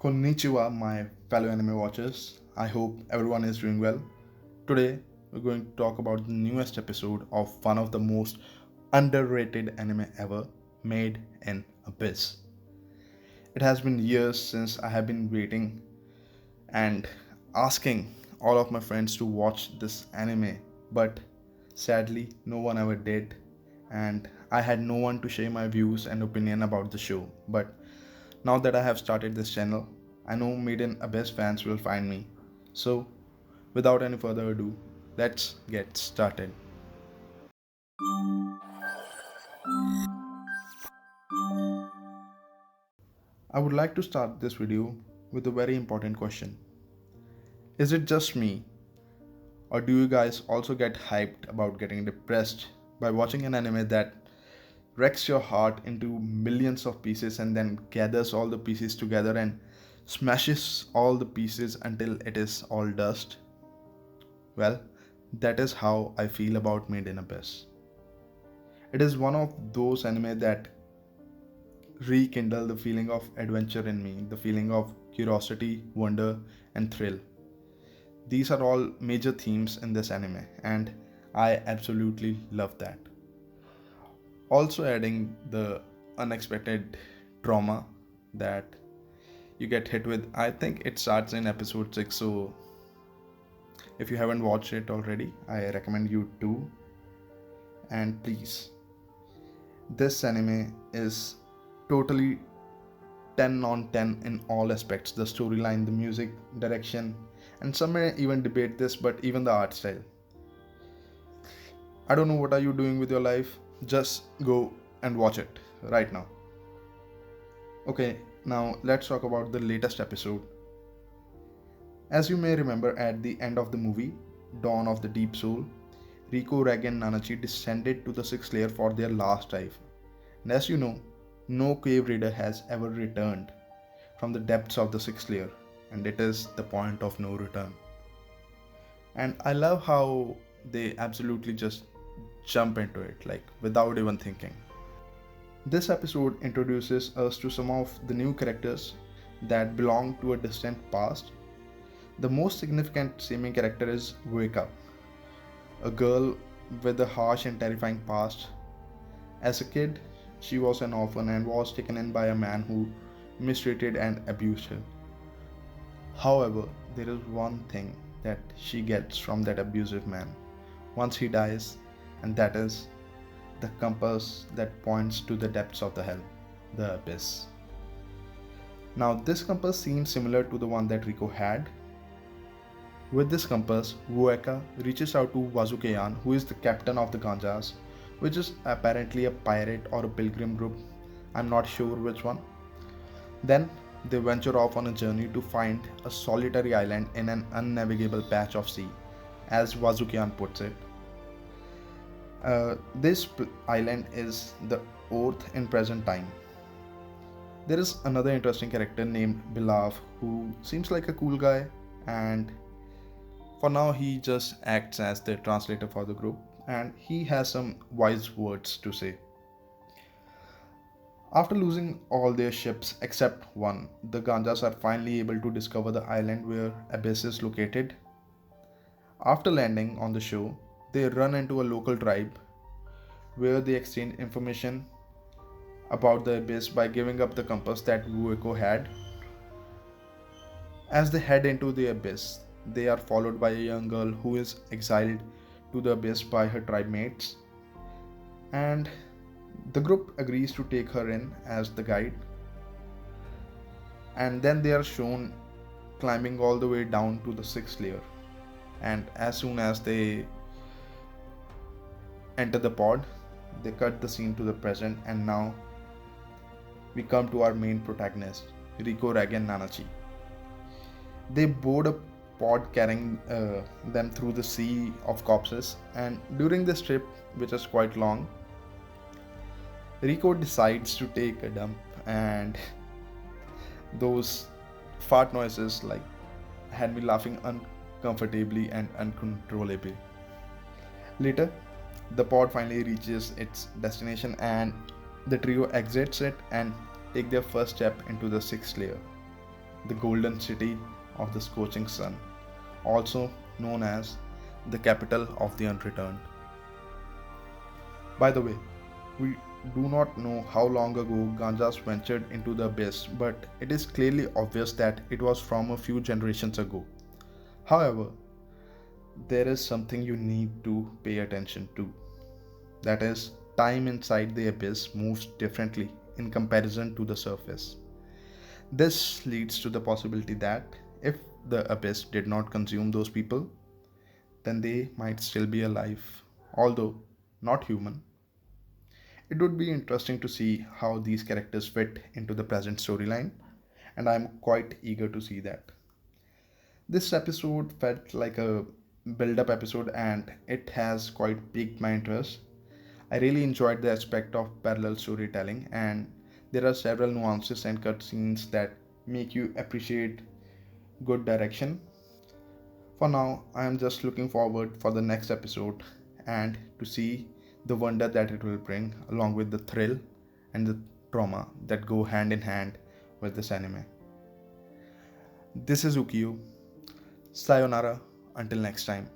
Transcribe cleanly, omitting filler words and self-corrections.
Konnichiwa, my fellow anime watchers. I hope everyone is doing well. Today, we're going to talk about the newest episode of one of the most underrated anime ever, Made in Abyss. It has been years since I have been waiting and asking all of my friends to watch this anime, but sadly, no one ever did, and I had no one to share my views and opinion about the show. But now that I have started this channel, I know Maiden Abyss fans will find me. So, without any further ado, let's get started. I would like to start this video with a very important question. Is it just me, or do you guys also get hyped about getting depressed by watching an anime that wrecks your heart into millions of pieces and then gathers all the pieces together and smashes all the pieces until it is all dust? Well, that is how I feel about Made in Abyss. It is one of those anime that rekindle the feeling of adventure in me, the feeling of curiosity, wonder, and thrill. These are all major themes in this anime, and I absolutely love that. Also, adding the unexpected trauma that you get hit with. I think it starts in episode 6, so if you haven't watched it already, I recommend you to. And please, this anime is totally 10 on 10 in all aspects: the storyline, the music, direction, and some may even debate this, but even the art style. I don't know what are you doing with your life, just go and watch it right now. Okay, now let's talk about the latest episode. As you may remember, at the end of the movie, Dawn of the Deep Soul, Riko, Reg, and Nanachi descended to the sixth layer for their last dive. And as you know, no cave raider has ever returned from the depths of the sixth layer, and it is the point of no return. And I love how they absolutely just jump into it, like without even thinking. This episode introduces us to some of the new characters that belong to a distant past. The most significant seeming character is Weka, a girl with a harsh and terrifying past. As a kid, she was an orphan and was taken in by a man who mistreated and abused her. However, there is one thing that she gets from that abusive man once he dies, and that is the compass that points to the depths of the hell, the abyss. Now, this compass seems similar to the one that Riko had. With this compass, Wueka reaches out to Wazukeyan, who is the captain of the Ganjas, which is apparently a pirate or a pilgrim group. I'm not sure which one. Then they venture off on a journey to find a solitary island in an unnavigable patch of sea, as Wazukeyan puts it. This island is the Earth in present time. There is another interesting character named Bilav who seems like a cool guy, and for now he just acts as the translator for the group, and he has some wise words to say. After losing all their ships except one, the Ganjas are finally able to discover the island where Abyss is located. After landing on the shore, they run into a local tribe where they exchange information about the abyss by giving up the compass that Wueko had. As they head into the abyss, they are followed by a young girl who is exiled to the abyss by her tribe mates, and the group agrees to take her in as the guide. And then they are shown climbing all the way down to the sixth layer. And as soon as they enter the pod, they cut the scene to the present, and now we come to our main protagonist, Riko, Rag, and Nanachi. They board a pod carrying them through the sea of corpses, and during this trip, which is quite long, Riko decides to take a dump, and those fart noises like had me laughing uncomfortably and uncontrollably. Later, the pod finally reaches its destination and the trio exits it and take their first step into the sixth layer. the golden city of the scorching sun, also known as the capital of the unreturned. By the way, we do not know how long ago Ganjas ventured into the abyss, but it is clearly obvious that it was from a few generations ago. However, there is something you need to pay attention to. That is, time inside the abyss moves differently in comparison to the surface. This leads to the possibility that if the abyss did not consume those people, then they might still be alive, although not human. It would be interesting to see how these characters fit into the present storyline, and I'm quite eager to see that. This episode felt like a build up episode and it has quite piqued my interest. I really enjoyed the aspect of parallel storytelling, and there are several nuances and cutscenes that make you appreciate good direction. For now, I am just looking forward for the next episode and to see the wonder that it will bring, along with the thrill and the trauma that go hand in hand with this anime. This is Ukiyo. Sayonara. Until next time.